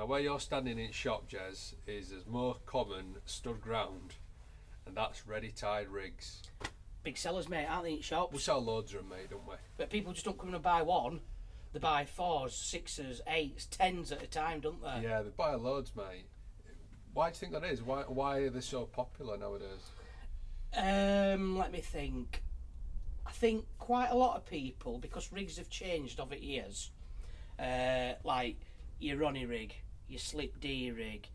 Now, where you're standing in shop, Jez, is there's more common stud ground, and that's ready-tied rigs. Big sellers, mate, aren't they, in shops? We sell loads of them, mate, don't we? But people just don't come in and buy one. They buy 4s, 6s, 8s, 10s at a time, don't they? Yeah, they buy loads, mate. Why do you think that is? Why are they so popular nowadays? Let me think. I think quite a lot of people, because rigs have changed over years, like your Ronnie rig, your Slip D rig,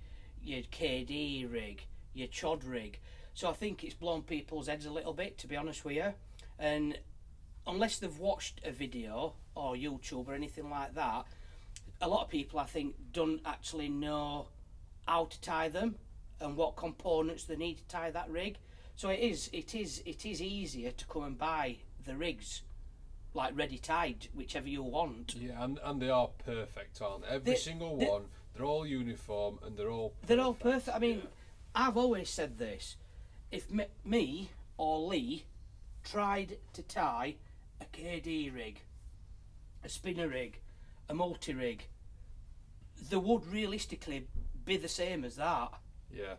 your KD rig, your Chod rig. So I think it's blown people's heads a little bit, to be honest with you. And unless they've watched a video or YouTube or anything like that, a lot of people, I think, don't actually know how to tie them and what components they need to tie that rig. So it is easier to come and buy the rigs, like ready tied, whichever you want. Yeah, and they are perfect, aren't they? Every single one, they're all uniform and they're all perfect. They're all perfect. I mean, I've always said this. If me or Lee tried to tie a KD rig, a spinner rig, a multi-rig, they would realistically be the same as that. Yeah,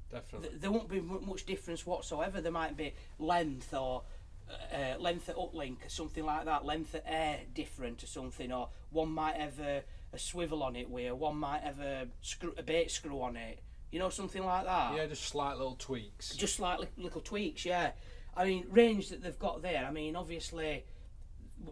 definitely. There won't be much difference whatsoever. There might be length or length at uplink or something like that, length at air different or something, or one might have a swivel on it where one might have a bait screw on it, you know, something like that. Yeah, just slight little tweaks. Just slight little tweaks, yeah. I mean, range that they've got there, I mean, obviously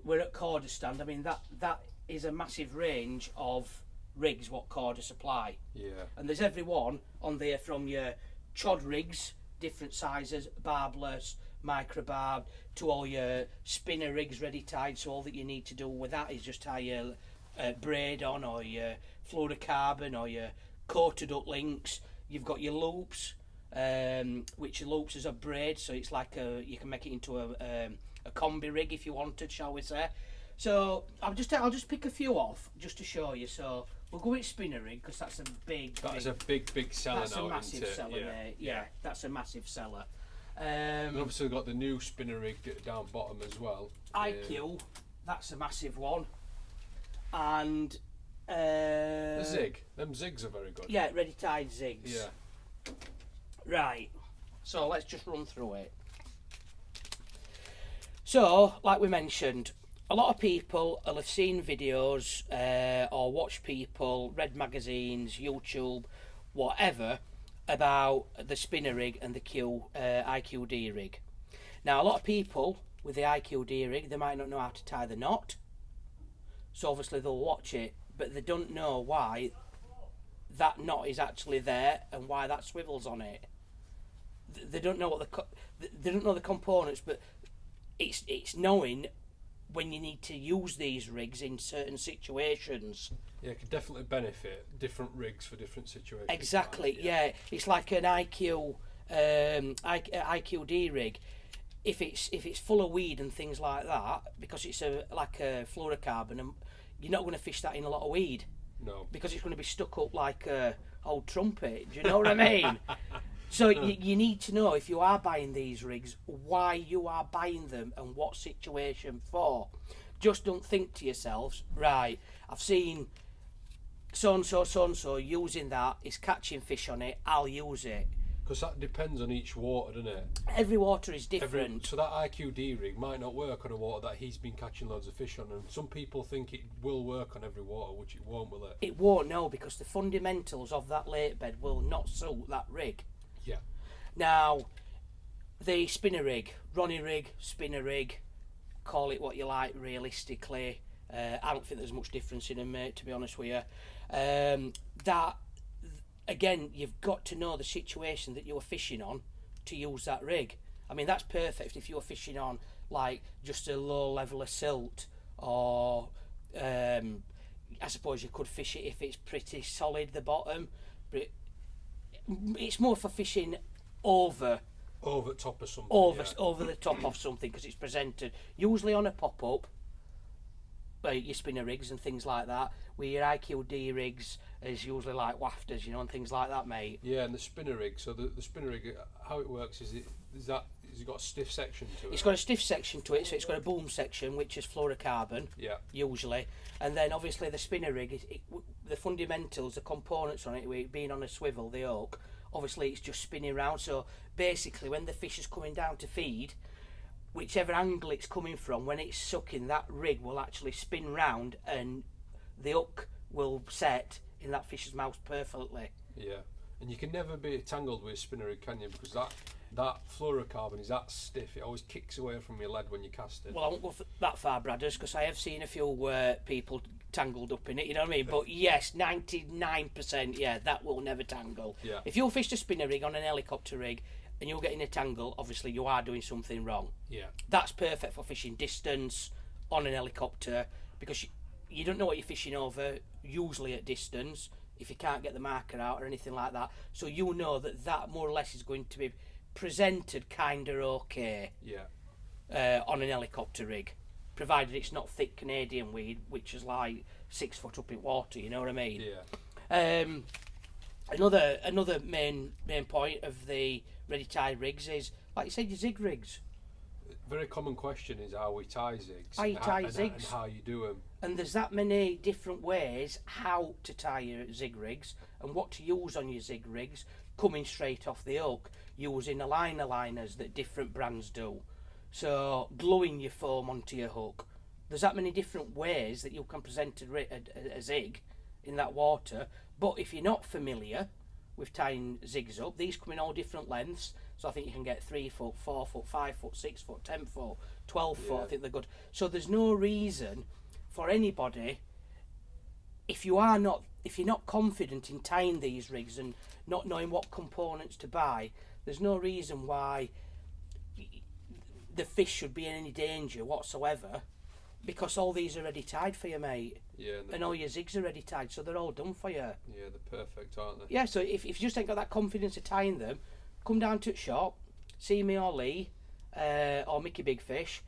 we're at Corda stand. I mean, that is a massive range of rigs what Corda supply. Yeah. And there's every one on there from your Chod rigs, different sizes, barbless, micro barb, to all your spinner rigs ready tied. So all that you need to do with that is just tie your braid on, or your fluorocarbon, or your coated up links. You've got your loops, which loops is a braid, so it's like you can make it into a combi rig if you wanted, shall we say. So I'll just pick a few off just to show you. So we'll go with spinner rig, because that's a big seller. That's now, a massive seller, yeah. mate. Yeah, that's a massive seller. And obviously we've got the new spinner rig down bottom as well. IQ, that's a massive one. And the zig, them zigs are very good. Yeah, ready tied zigs. Yeah. Right. So let's just run through it. So, like we mentioned, a lot of people will have seen videos or watched people, read magazines, YouTube, whatever, about the spinner rig and the IQD rig. Now, a lot of people with the IQD rig, they might not know how to tie the knot. So obviously they'll watch it, but they don't know why that knot is actually there and why that swivels on it. They don't know they don't know the components, but it's knowing when you need to use these rigs in certain situations. Yeah, it could definitely benefit different rigs for different situations. Exactly. Yeah. It's like an IQD rig. If it's full of weed and things like that, because it's like a fluorocarbon, and you're not going to fish that in a lot of weed. No. Because it's going to be stuck up like a old trumpet. Do you know what I mean? So you need to know, if you are buying these rigs, why you are buying them and what situation for. Just don't think to yourselves, right, I've seen so-and-so using that, it's catching fish on it, I'll use it. Because that depends on each water, doesn't it? Every water is different. So that IQD rig might not work on a water that he's been catching loads of fish on, and some people think it will work on every water, which it won't, will it? It won't, no, because the fundamentals of that lake bed will not suit that rig. Yeah. Now, the spinner rig, Ronnie rig, spinner rig, call it what you like realistically. I don't think there's much difference in them, mate, to be honest with you. That, again, you've got to know the situation that you were fishing on to use that rig. I mean, that's perfect if you were fishing on, like, just a low level of silt, or I suppose you could fish it if it's pretty solid, the bottom. But it's more for fishing over top of something. Over the top of something, because it's presented usually on a pop-up. Your spinner rigs and things like that. With your IQD rigs is usually like wafters, you know, and things like that, mate. Yeah, and the spinner rig. So the spinner rig, how it works is Has it got a stiff section to it? It's got a stiff section to it, so it's got a boom section, which is fluorocarbon, Yeah. usually. And then obviously the spinner rig, the fundamentals, the components on it, with it being on a swivel, the oak, obviously it's just spinning round. So basically when the fish is coming down to feed, whichever angle it's coming from, when it's sucking, that rig will actually spin round and the hook will set in that fish's mouth perfectly. Yeah. And you can never be tangled with a spinner rig, can you? Because that fluorocarbon is that stiff. It always kicks away from your lead when you cast it. Well, I won't go that far, Bradders, because I have seen a few people tangled up in it, you know what I mean? But yes, 99%, yeah, that will never tangle. Yeah. If you fished a spinner rig on an helicopter rig and you're getting a tangle, obviously you are doing something wrong. Yeah. That's perfect for fishing distance on an helicopter, because you don't know what you're fishing over, usually at distance, if you can't get the marker out or anything like that. So you know that more or less is going to be presented kind of okay. Yeah. On an helicopter rig, provided it's not thick Canadian weed, which is like 6 foot up in water. You know what I mean? Yeah. Another main point of the ready tie rigs is, like you said, your zig rigs. Very common question is how we tie zigs. How you tie and zigs. and how you do them. And there's that many different ways how to tie your zig rigs and what to use on your zig rigs, coming straight off the hook, using a liner liners that different brands do. So gluing your foam onto your hook. There's that many different ways that you can present a zig in that water. But if you're not familiar with tying zigs up, these come in all different lengths. So I think you can get 3 foot, 4 foot, 5 foot, 6 foot, 10 foot, 12 foot. Yeah. I think they're good. So there's no reason for anybody, if you're not confident in tying these rigs and not knowing what components to buy, there's no reason why the fish should be in any danger whatsoever, because all these are ready tied for you, mate. Yeah. And all your zigs are ready tied, so they're all done for you. Yeah, they're perfect, aren't they? Yeah, so if you just ain't got that confidence of tying them, come down to the shop, see me or Lee, or Mickey Big Fish,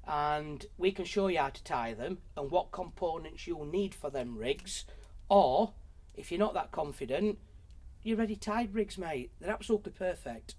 and we can show you how to tie them and what components you'll need for them rigs. Or, if you're not that confident, you're ready tied rigs, mate. They're absolutely perfect.